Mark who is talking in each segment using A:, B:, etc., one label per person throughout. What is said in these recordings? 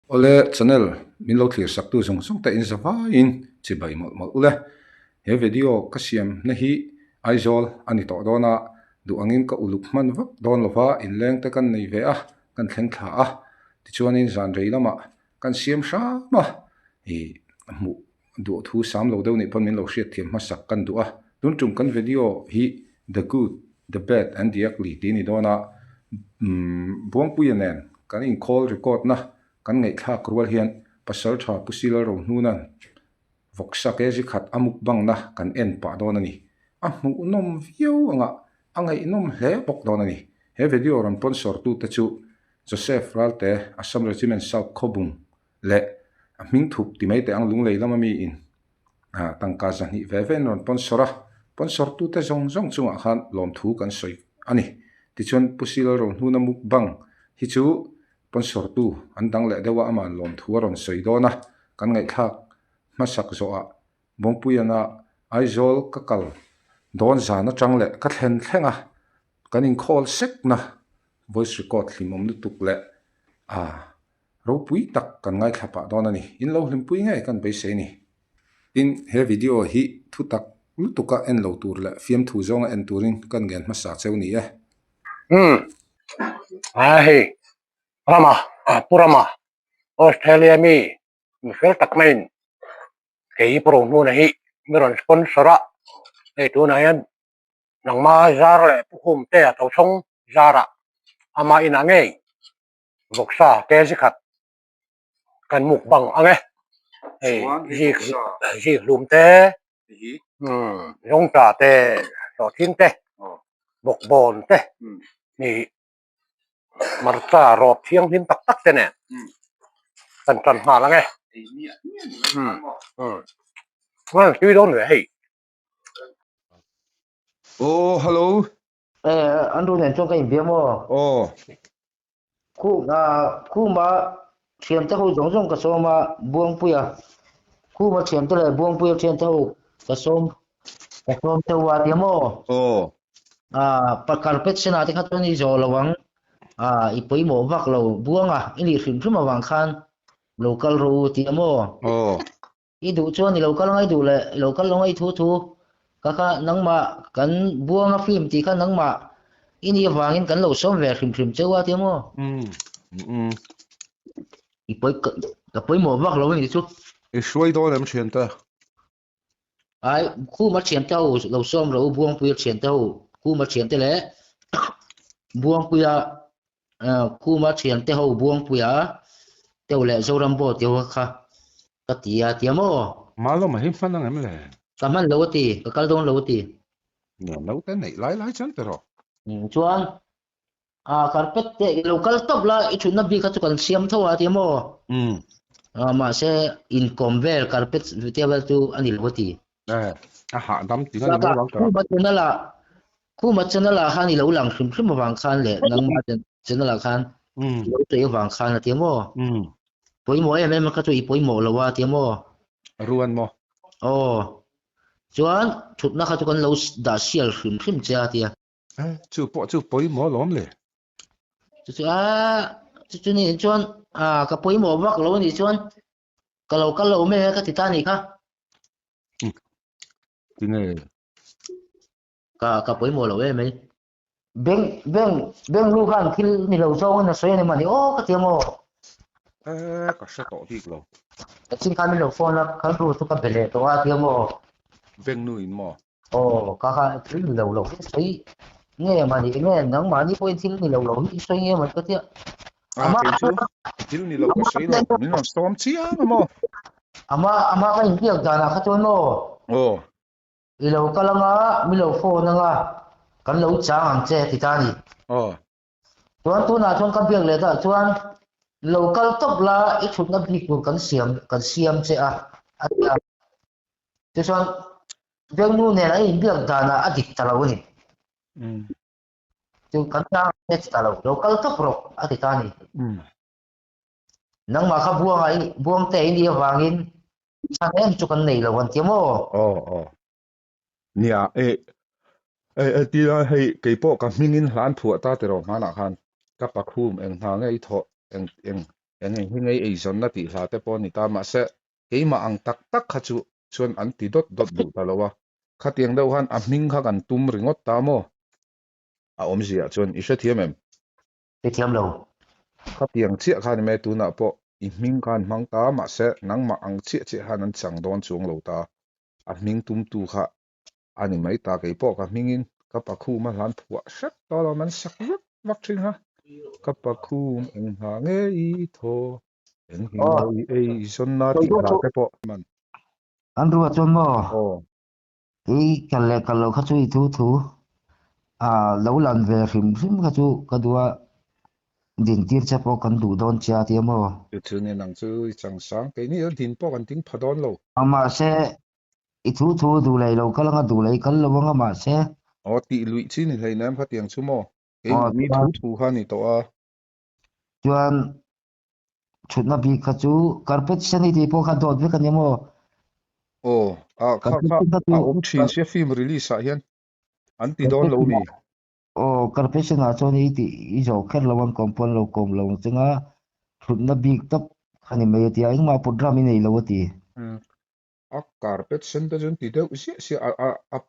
A: Ole channel min lo thlir sak tu song song ta in zawa in chi bai mal mal ule he video ka siam na hi aizol ani to dona du angin ka uluk man vak don lova in leng te kan nei ve a kan thleng thla a ti chuan in zan rei lama kan siam sha ma hi mu du thu sam lo deuh ni pon min lo hriat thiam ma sak kan du a tun tum kan video hi the good the bad and the ugly ti ni dona buang puyanen kan in call record na kan ngai thla krual hian pasal tha pusila ro hnunan voksa ke ji khat amuk bang na kan en pa don ani a mu nom viau anga angai nom hle bok don ani he video ron sponsor tu te chu Joseph Ralte Assam Regiment South Khobung le a ming thup ti mai te ang lung lei lama mi in tangka zani ve ve ron sponsor tu te zong zong chunga khan lom thu kan soi ani ti chuan pusila ro hnuna muk bang hi chu sponsor tu an dang le dewa aman lom thu ron soi dona kan ngai thak masak zo a bongpuyana aizol kakal don zana changle ka thlen thlenga kanin call sek na voice record hlimom nu tuk le ro pui tak kan ngai thapa don ani in lo hlim pui ngai kan be se ni in he video hi thu tak lu tuka en lo tur le fiam thu zonga en turin kan gen ma sa cheu ni e
B: Hei, Rama, Purama, Australia mi, Michelle Takmain, kay pro no na hi, meron sponsora, tu na yan, nang ma zara le pukum te atau song zara, ama inangay, voksa ke sikat, kan mukbang ange, ji lum te, yong ta te, so tin te, bokbon te, ni marta rop thiang hin tak tak te ne, kan ha lang eh. Well, you don't know, hey.
A: Oh, hello.
C: Anh đu này cho cái biển mà,
A: Oh,
C: khu mà chuyện tới hồi giống cái số mà buông bùi khu mà chuyện tới là buông bùi chuyện tới hồi cái số tới qua tiếng mà,
A: oh,
C: bắt carpet xin thì khát đi rồi là vắng, ipoi mỏ vác lâu buông ini phim phim mà vắng khan local road tiếng mà,
A: oh,
C: đủ cho ni local ngay đủ là local ngay thu kaka nang ma kan buang phim thì kan nang ma ini wangin kan lo som ve phim chewa tiếng mà ipoi mỏ vác lâu ni chút
A: xuôi đó làm chuyện ta.
C: ai khu mà chuyện tao lâu som lâu buông bùi chuyện tao khu mà chuyện tao lẽ buông bùi khu mà chuyện tao buông bùi tao lẽ dâu ram bo tao kha cái tiếng mà
A: Malo mà hiếm phân năng em lẽ.
C: cảm ơn lâu thì cái câu đông lâu thì
A: Nấu cái này lái chân rồi.
C: chuan carpet te local top la ichuna bi ka chukan siam thawa ti mo ma se in conver carpet table tu anil hoti
A: Hạ đâm tiếng Anh nó
C: ku ma chana la hani lo lang khrim khrim wang khan le nang ma chana la khan lo te wang khan ti mo poi mo em ka tu i poi mo lo wa ti mo
A: ruan mo.
C: Chuan thutna kha chukan lo da sial khrim khrim cha ti
A: Chú bối mỏ lóm lệ.
C: Chu ni chuan ka poi mo wak lo ni chuan ka lo me ka titani kha
A: Tí này.
C: ka poi mo lo me beng lu khan thil ni lo zo na soy ni mani ka ti mo
A: Có sẽ tỏ đi lo.
C: chin khan ni lo phone la khan ru tu ka bele to ti mo
A: Veng nuôi mỏ.
C: ka thil ni lo soy nghe mà nghe nắng mà đi quên thil ni lo soy nghe mà ka ti
A: Cái chú. Thil ni lo có sấy lo. Mình nó storm chia mà mỏ.
C: ama ka in piak dana kha chuan no ilo kalanga milo phone nga kan lo chang che titani chuan tu na chuan ka biak le ta chuan local top la i thut na bi ku kan siam che te chuan beng nu ne la in biak dana adik talo ni chu kan chang che talo local top ro atitani nang ma kha buang te ni wangin sang em chu kan nei lo wan ti mo
A: Nia tí là hay cái bộ các mình in hàn thua ta từ rồi mà là hàn các bác hùm em hàng ấy thọ em anh hình ấy ấy dân là tỷ là thế bọn ta mà sẽ cái mà ang tak tak khá chú chuan an ti dot dot du ta lawa khá tiếng đâu han mình khá gần tum ringot ta mo om gì à chuan isha thiam em
C: Cái thiam lâu.
A: khá tiếng chia khá mẹ tu na po mình khan mang ta mà sẽ nang mà ang chia han an chẳng don chuang lâu ta mình tum tu khá anh mấy ta cái po cả mình in các bác khu mà lan thua sắc đó là mình sắc rất vắt trên ha các bác khu anh hàng ấy thô anh hình ấy dân na tỷ là thế po mình
C: Anh rùa chôn mò.
A: ồ
C: Cái cần lâu khá chú ý thú. Lâu lần về phim khá chú cái đùa điện tiết chấp vào cần đủ đón chia tiêm mò.
A: từ nên năng chú chẳng sáng cái này tin po kan ting phadon lo
C: Mà sẽ ít thú đủ lấy lâu cái là đủ lấy cái lâu nga mà sẽ.
A: tỷ lụy chi này thầy nam khá tiếng chú mò cái mi thú ha ni to à
C: Chuan chút na bị khá chú carpet sẽ đi thì po khá đột với cái niệm mò.
A: ồ khá chuyện sẽ phim release à hiền anh ti don lo mi
C: Carpet sẽ ngã cho ni thì ý dấu khét lâu anh compon lâu com lâu chứ ngã chút na bị tập khá niệm mấy thì anh mà program này lâu thì.
A: carpet center jun ti deu si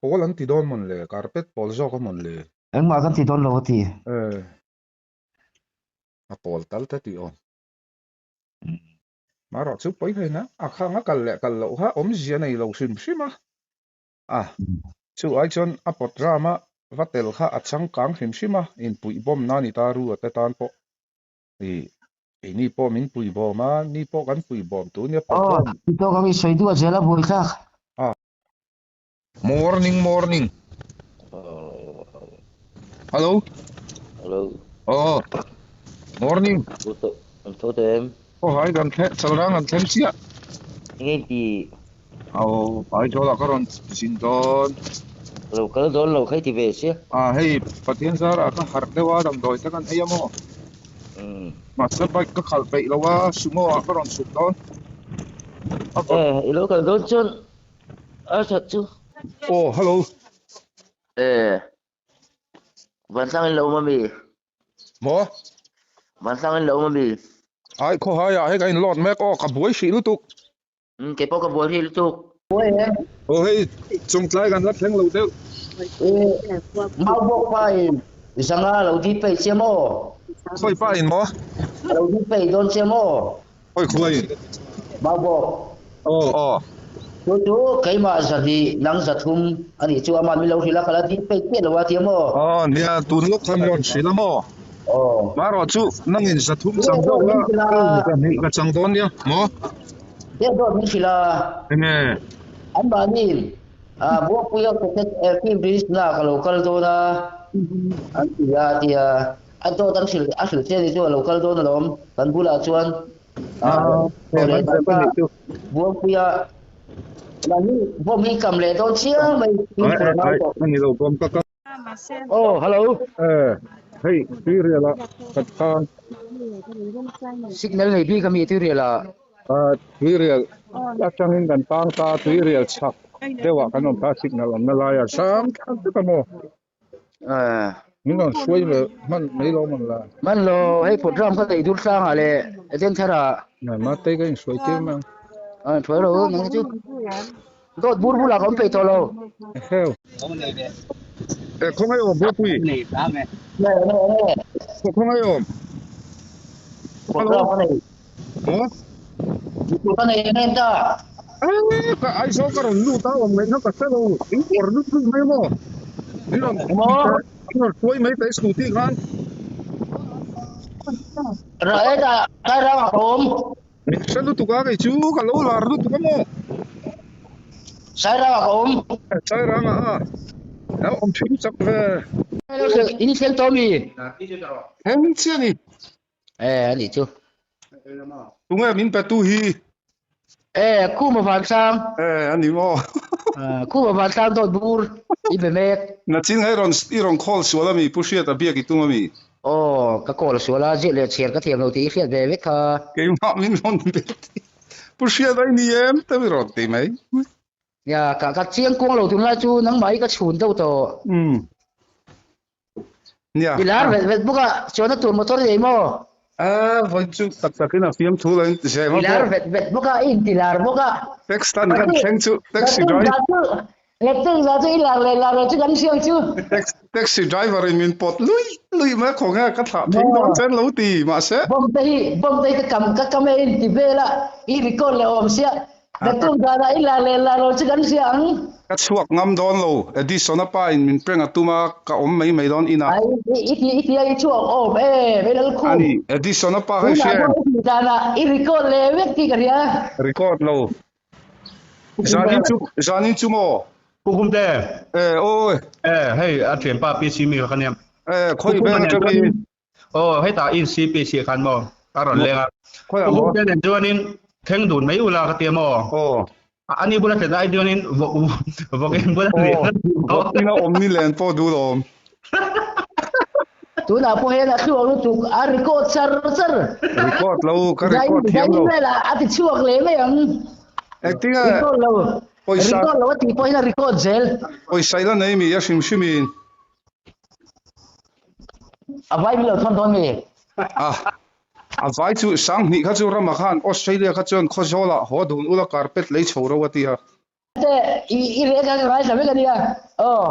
A: pol an ti don mon le carpet pol zo ko mon le
C: Anh mà cần thì đón lâu thì.
A: pol tal ta ti on mà rõ chú bấy hay na khá ngã cần lậu ha gì này lâu sim sim chú ai chọn pot drama vatel kha achang kang sim sim in pui bom na ni ta ru ate tan po ni po min pui bom ma ni po kan pui bom tu ni po
C: Ito kami sa itu aja lah boy ka.
A: Morning hello morning
D: Số em
A: hai gan the salrang an them sia
D: nghe thì
A: ai cho la karon sin don
D: lâu cái đó lâu khai thì về chứ
A: hey patien sara ka har dewa dam doi ta kan ayamo mà sắp bay các khảo vậy là wa sumo karon suk don
D: lâu cái đó chứ thật chứ
A: hello
D: vẫn sang lâu mà mì
A: mo
D: vẫn sang lâu mà mì
A: ai ko haya he gain lot mek ka buai shi lu tuk
D: cái bao cái bùa thì tục
A: hey chung tlai gan lat theng lo deu
C: Mau bok pai. Isang nga lâu di pay siya mo.
A: khoi pa in mo
C: Lâu di pay don siya mo.
A: khoi khoi
C: Mau bok. Chú cái mà giờ thì nắng giờ thum anh ấy chú aman mi lâu thì là cái di pay kia lâu tiêm mo.
A: nia tun lok tham yon shi la mo ma ro chu nang in sa thum chang do la ka ni ka chang don nia mo
C: Dia do mi sila.
A: ene
C: An ba ni buat punyaket film bis na kalau do na an dia atau tang sil asil dia itu lokal do na lom kan pula cuan buat punya lagi buat mi kam le do chia mai
A: ni lo bom ka
C: hello
A: hey ria la kat kan
C: signal này bi kami itu ria la
A: ria la chang in kan tang ta ria chak dewa kan on ta signal on na la ya sam ka mo mình còn xuôi mà mấy lô
C: man lo hay program có thể đút sang à lệ trên thế là
A: này mà tây cái xuôi tim mà
C: thôi rồi nắng chứ tốt bút bút là không phải thôi đâu
A: heo không ai ôm bút gì
C: nè
A: không ai ôm
C: program cái này nên ta
A: ai số cái lu tao ôm mấy nó cả sao đâu tính của lu lu mấy mo đi rồi nó xuôi mấy tay scooty kan
C: rồi ta cái ra mà ôm
A: sao lu tụi cái chú cái lỗ là lu tụi cái mo
C: sai ra mà ôm
A: sai ra mà nào ông chú chắc về
C: ini sel Tommy
A: em chưa nè
C: anh đi chưa
A: tụi em mình phải tu hi
C: khu mà phản sang
A: anh đi mo
C: khu mà phản sang tôi bur ibe mek
A: na chin hai ron call suala mi pushia ta bia ki tunga mi
C: cái cổ là số là dễ liệt xịt cái thiềm đầu tí phiền về với thà
A: cái mà mình ron be pushia dai ni em ta mi ron ti mai
C: ya cả chiang cuông đầu tụi nó chú nắng mấy cái chuồn đâu to
A: nia
C: đi lá về buka cho nó tụi motor gì mà
A: Voi chu tak in a fiam thu lên ze ma
C: Tilar vet boka in tilar boka.
A: Textan kan thleng chu taxi driver
C: Letung za chu ilar chu kan siang chu.
A: taxi driver in min pot lui ma khonga ka tha thing don chen lo ti ma se
C: Bom tei ka kam in ti vela I rikol le om sia. Letung za na ilar chu kan siang.
A: ka chuak ngam don lo edi sona pa in min preng atuma ka om mai don ina
C: Ai iti ai chu om velal khu.
A: ani edi sona pa ha share
C: Dana I rikol le vek ti karia.
A: record lo zanin chu mo
E: ผู้คุมแต่
A: oi
E: ให้อาเทียนป้าปีซีมีกันเนี่ย
A: khoi be na chaki
E: โอ้ให้ตาอินซีปีซีกันบ่ตาหล่อนเลยครับ
A: khoi
E: ผู้คุ
A: amo
E: มแต่เนี่ยจวนนี้เท่งดูดไม่อุลากระเทียมอ๋อ
A: oh
E: อันนี้บุรุษแต่ได้จวนนี้บอกเองบุรุษเรียน
A: ina om ni len po du lo
C: Tu na po hena chu lu tu a rikol sar
A: record lo ka
C: Dai
A: record thiam lo
C: le la ati chuak le me ang
A: acting a
C: rikol lo
A: Poisa.
C: rikol lo ti po hena rikol gel
A: oi saila nei mi ya shimin
C: avai mi lo thon me
A: a vai chu sang ni kha chu rama khan Australia kha chon khozola ho dun ula carpet lei chhoro watia
C: te I re ga rai sa me ga dia oh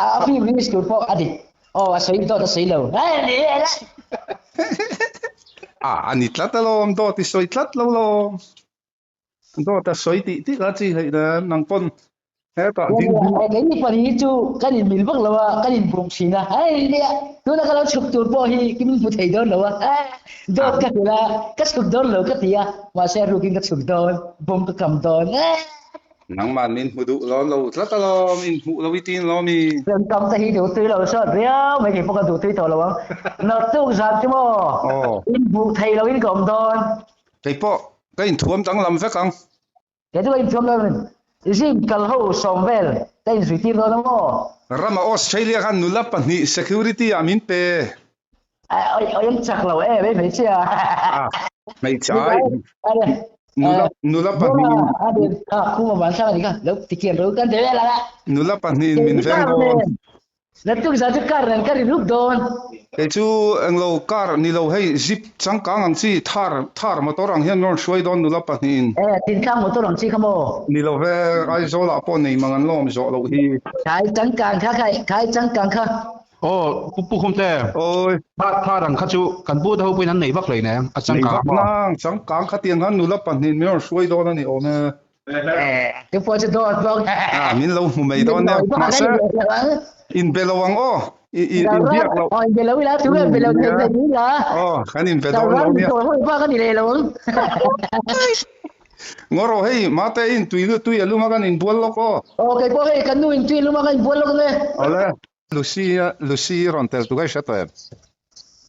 C: a fi mi skur po adi oh a sei do ta sei lo ai ni la
A: ani tlatalo am do ti soi tlat lo do ta soi ti ga chi hei da nang pon he ta ding
C: cái ni pa ni chu kan in mil bak lawa kan in bum sina ai ni tu na kala chuk tur po hi kim pu thei don lawa do ka la ka chuk don lo ka tia wa se ru kin ka chuk don bum ka kam don
A: nang man min hudu lo tlatalo min hu lo witin lo mi
C: Rừng cầm thì đủ tươi là sao réo mấy cái phong đủ tươi thôi là không nó tu giặt chứ mò in vụ thầy là in cầm thôi
A: kai po kai in thuam tang lam ve kang
C: cái thứ in film đó mình riêng cần hậu sòng về cái in suy tin đó nó mò
A: rama Australia kan nula pani security amin pe
C: ở em chặt lầu mấy mấy chia
A: mai chai nula pani
C: khu mà bán sao này cả lúc thì kiện rồi cần thế là
A: nula pani min veng do
C: nó tu giặt chứ cái lúc đó
A: cái chu ang lo car ni lo hei zip chang kang ang chi thar motor ang hian nor shoi don nula panin
C: tin khang một tô lòng chi không mò
A: ni lo ve ai zo la pon nei mangan lom zo lo hi
C: khai trắng càng khai trắng càng kha
E: โอ้ผู้คุมแต่
A: oi
E: ถ้ารังคัจูกันพูดเท่าไปนั้นไหนบักเลยนะอาจารย์
A: nei
E: กา
A: vak nang chang kang khatian han nula panin me nor shoi don ani o me
C: cái phố cho đó
A: min lo mu mei don ne ma se in belowang o in biak lo
C: in bello la tu in bello te ni la
A: kan in belowang lo ni
C: hoi pa ka ni le lo
A: ngoro hei mate in tui alu ma kan in bol lo ko
C: okay po hey kan nu in tui lu ma kan bol lo ne
A: ole Lucy rontel tu ga shato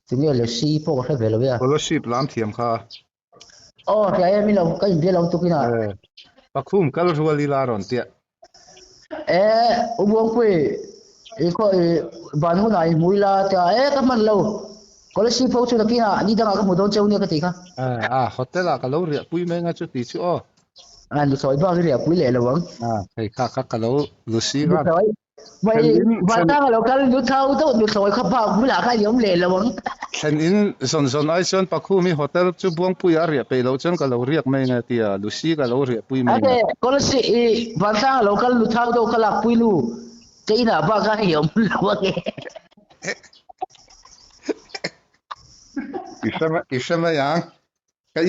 C: tu ni le si po ka bello ya
A: fellowship lam thiam kha
C: cái em mi lo ka in bello tu kina
A: pakhum kal ruali la ron tia
C: u buông quê ko ban hu nai mui la ta ka man lo ko le si po chu ta kina ni da ka mu don cheu ni ka ti ka
A: hotel a kalo ria pui me nga chu ti chu o
C: lu soi ba ri pui le lo wang
A: hei kha kalo Lucy ga
C: soi vậy ba ta lo ka lu thau to lu soi kha ba mu la ka yom le lo wang
A: thlen in zon ai chon pakhumi hotel chu buang pui a ria pe lo chon kalo riak me nga tia Lucy ga lo ria pui me
C: ade ko le si ba ta lo ka lu thau to ka la pui lu cái ina ba ka yom lo wang
A: isema yang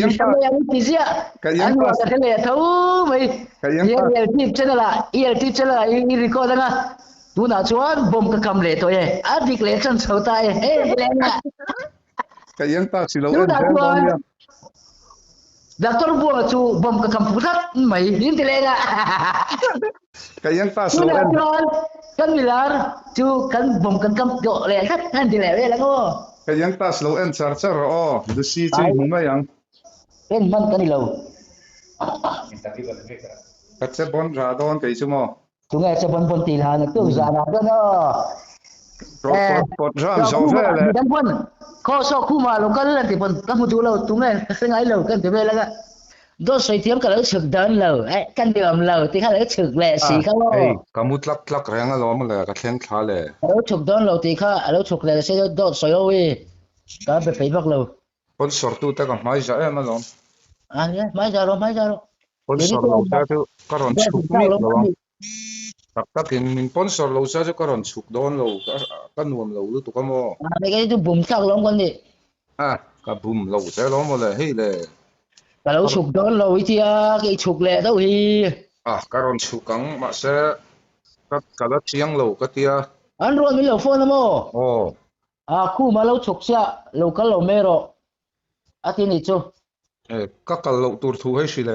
C: Yang yang tisia
A: kayang
C: pas ka le thau mai
A: kayang
C: il tip channel i record nga tu na chuan bom ka kam le to ye adik le chan chho ta ye le na
A: kayang ta si lo
C: tu
A: en
C: na chuan doctor bu chu bom ka kam phutat mai nin te le nga
A: kayang ta
C: tu
A: so
C: na
A: en
C: chuan kan milar chu kan bom kan kam do le khat kan ti le la ngo
A: kayang ta slow en char o Lucy chu huma yang
C: en man kan lo
A: katse bon ra don kai chu mo
C: tu nghe cho bon ti la na tu za na đó nó
A: pot ram zo ve le
C: dan pun ko so khu ma lo kan la ti pun ka mu tu lo tu nge se ngai lo kan te ve la ga do soi tiam ka lo chuk dan lo kan diam lo ti kha lo chuk le si ka lo
A: ei kamut lak renga lo ma le ka thlen kha le
C: lo chuk dan lo ti kha lo chuk le se do soi o we cả về phải bạc lâu
A: sponsor tu ta ka mai ja em alom
C: nhé mai giờ rồi để đi
A: sponsor lo
C: tôi
A: sa tu karon
C: để
A: chuk
C: chúng ta
A: mi
C: lắm
A: lo
C: đi
A: tak takin min sponsor lo sa chu karon chuk don lo ka nuam lo lu tu ka mo
C: mấy cái tôi bùng sắc lắm con đi
A: ka bum lo te lo mo le hei le
C: cả lâu chụp đó lâu ấy thì cái chụp lẹ đâu thì
A: karon chukang ma se ka la chiang lo ka tia
C: anh rồi mình lâu phone mà
A: oh
C: khu mà lâu chụp xe lâu cả lâu mê rồi thì này chú
A: ka kal lo tur thu hei shi le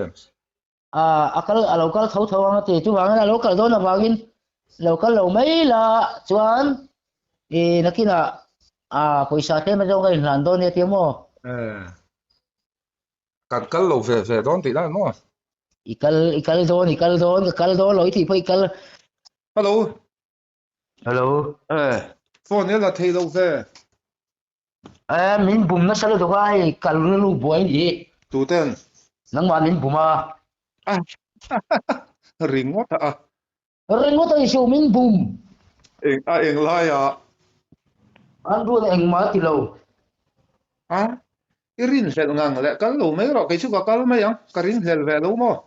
C: akal lâu cả thấu thấu mà thì chú vàng là lâu cả đó là vàng lâu cả lâu mấy là chú anh thì nó kia là paysa thế mà trong cái lần đó này tiếng mà
A: kan kal lo ve don ti la mo
C: ikal don lỗi thì phải ikal
A: hello
C: hello
A: phone ya la thei lo ve
C: mình bùng nó sao được ai ikal lu boy đi
A: tu ten
C: nang mà mình bùng mà
A: ring what
C: rồi nó tới show mình bùng
A: eng la ya
C: anh rồi anh mà thì lâu
A: irin hel ngang le kal lo me ro ke chu ka kal me yang ka ring hel ve lo mo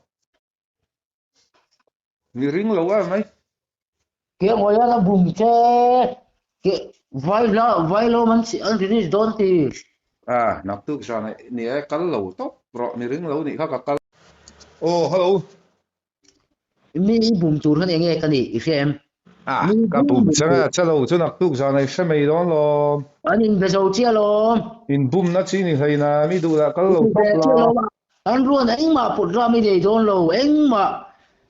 A: ni ring lo wa mai
C: kia ngồi là bùng che kia vai lo mình anh thì don thì
A: nak tu sa ni kal lo top ro ni ring lo ni ka kal oh hello
C: mình bùng chuột hơn anh nghe cái này xem
A: ka bum changa chalo chu nak tu sa nei se mei don lo
C: anh in bây giờ chia lo
A: in bum na chi ni heina mi du la kal lo top la
C: anh luôn anh mà phụ ra mới để don lo anh mà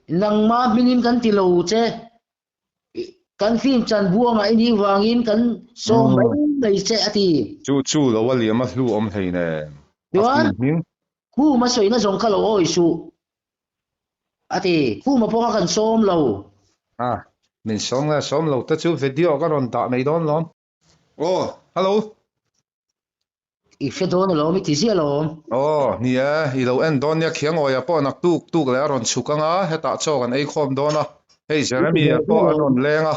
C: nang mà mình in cái lâu che kan phim chan buông ai đi vàng in kan so mấy đầy xe thì
A: chu lo wa li ma hlu om thei ne
C: đúng khu mà soi nó giống cái lâu ôi su thì khu mà phong kan som lâu
A: min som lo ta chu video ka ron ta mei don lom hello
C: ife don lo mi ti sia lo
A: ni i lo en don ya khiang oya po nak tu le ron chukanga heta cho kan ei khom don hey jeremy po anon lenga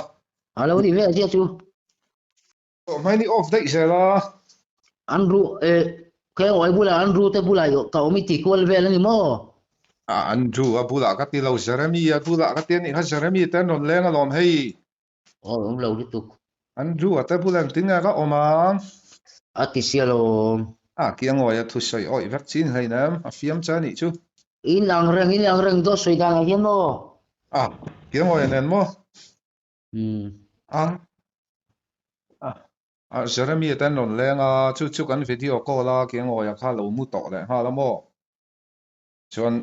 C: alo đi về chia chu
A: mai ni off dai se la
C: Andrew cái ngồi bula Andrew te bula yo ka mi ti ko về ni mo
A: Andrew abula ka ti lo jeremy abula ka ti ni ha jeremy ten non lenga lom hey
C: ông lâu đi tục
A: Andrew ata bulang tinga ka oma
C: ti sia lo
A: kiang oya thu soi oi vaccine hai nam fiam cha ni chu
C: in lang reng do soi dang hian mo
A: kiang oya nen mo Jeremy ten non lenga chu kan video ko la kiang oya kha lo mu to le ha la mo chuan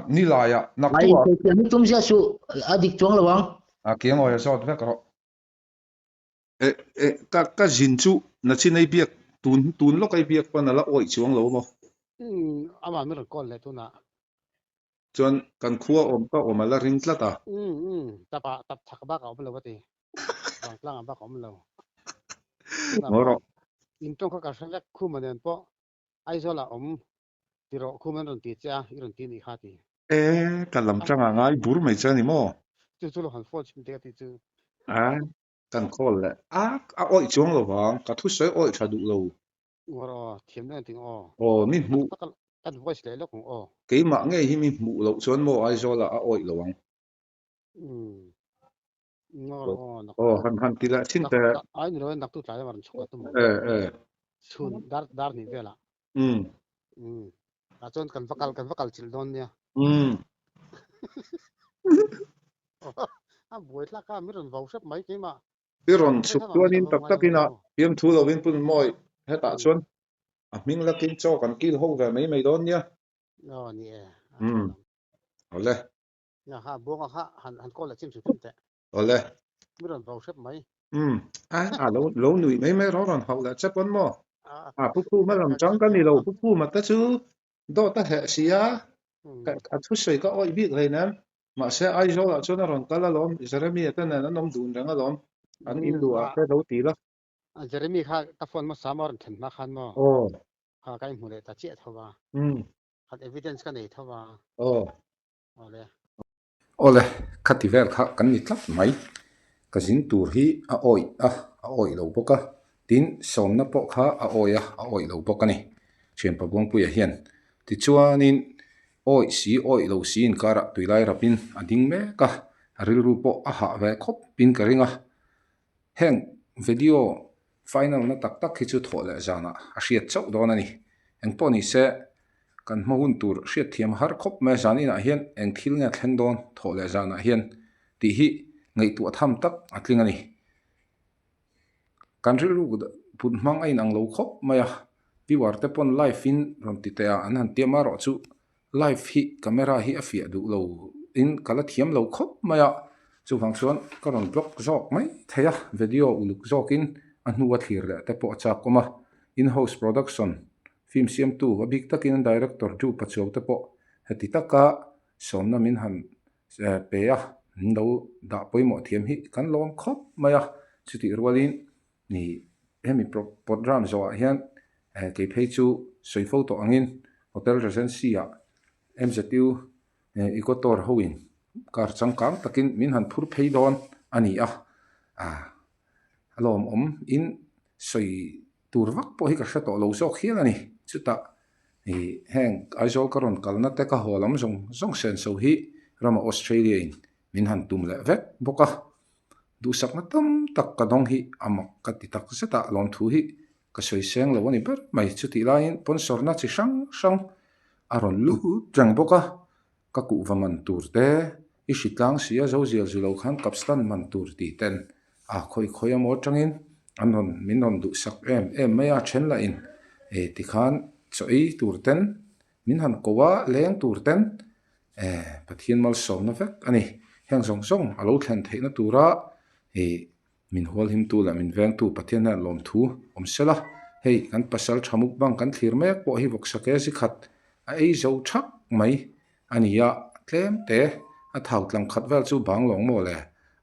A: ni la ya nak
C: ai
A: tu
C: ke mi tum sia su adik chong lo wang
A: kiang oya sot ve kro ka jin chu na chin ei biak tun lo kai biak pa na la oi chuang lo mo
B: ama mi ron kol le tu na
A: chuan kan khua om ka om la ring tla ta
B: tập thắc ba ka om lo ti bang tlang ba ka om lo
A: ngoro
B: in tong ka san la khu ma den po ai zo la om ti ro khu ma ron ti cha i ron ti ni kha ti
A: ka lam changa ngai bur mai cha ni mo
B: chu lo han fo chim te ti chu
A: kan khol le oi chuang lo wang ka thu soi oi tha du lo
B: ngoro thiam na ting
A: mi mu
B: kan voice le lo kong
A: ke ma nge hi mi mu lo chuan mo ai zo la oi lo wang
B: ngoro
A: han ti la chin te
B: ai ni lo nak tu tla mar chok tu mo chun dar ni vela chon kan vakal chil don nia buổi lá cá mi ron vào sắp mấy cái mà
A: ron chuk tuan in tak takina piam thu lo win pun moi heta chuan ming la kin cho kan kil ho ve mai don nia
B: nè
A: ole
B: nhà ha buông ha han có là chim sụt te
A: ole
B: mi ron vào sắp mấy
A: lo nui mai ro ron ho la chap on mo pu ma lam chang kan ni lo pu ma ta chu do ta he sia ka thu sei ka oi bi le nam mà sẽ ai zo la chona ron kala lom Jeremy tan na nom dun ranga lom an in du a lo ti la
B: Jeremy kha ta phone ma samar then ma khan mo ha kai mu le ta che thowa hat evidence ka nei thowa
A: ole khativel kha kan ni tlap mai ka jing tur hi a oi lo boka tin som na po kha a oi lo bawk ani thiam pa buang pui a hian ti chuanin oi lo si in kara tuilai rapin a ding me ka a ril ru po a ha ve khop pin ka ringa heng video final na tak hi chu thole jana a hriat chau don ani eng po ni se kan hmahun tur hriat thiam har khop me janin a hian eng thil nge thleng don thole jana hian ti hi ngei tu tham tak atling ani kan ril ru put hmang ain ang lo khop maya viewer te pon live in ron ti te an han tiama ro chu live hi camera hi a fia du lo in kala thiam lo khop maya chu phang chuan ka ron block jok mai theya video uluk jokin a hnuwa thlir le te po cha koma in house production film cm2 a big takin director ju pachaw te po heti taka somna min han pe a ndo da poimo thiam hi kan lom khop maya chuti rwalin ni hemi program zo hian ke phei chu soi photo angin hotel regency a mzu ecotor hoin kar changkang takin min han phur phei don ani a alom in soi tur vak po hi ka hra to lo sok hian ani chuta heng aizol karon kalna te ka holam zong sen so hi rama Australia in min han tum le vek boka du sak na tam tak ka dong hi amak ka ti tak seta lom thu hi ka soi seng lo ani ber mai chuti lain sponsor na chi sang aron lu jang boka ka ku vaman tur te i shitlang sia zo zial zulo khan kapstan man tur ti ten a khoi amo tangin anon minon du sak em maya chen la in ti khan choi tur ten min han kowa leng tur ten pathian mal som na vek ani heng song alo thlen theina tura min hol him tu la min veng tu pathian na lom thu omsela hei kan pasal thamuk bang kan thlir mek po hi vok sake si khat a ei zo thak mai ania tlem te a thau tlang khat vel chu bang long mo le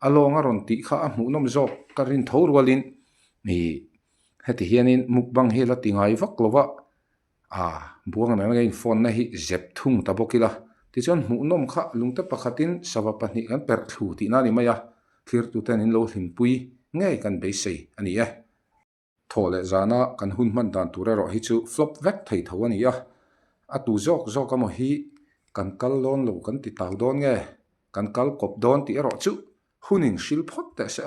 A: alonga ron ti kha a hmu nom zok karin thor walin ni heti hianin mukbang hi la tingai vak lova buang na ngai phone na hi zep thung ta bokila ti chon hmu nom kha lungte pakhatin sawa pahni kan per thu ti na ni maya thlir tu ten in lo hlim pui ngei kan be sei ani thole zana kan hun man dan tura ro hi chu flop vek thei tho ani a tu zok amo hi kan kal lon lo kan ti tau don nge kan kal kop don ti ro chu huning shil phot te se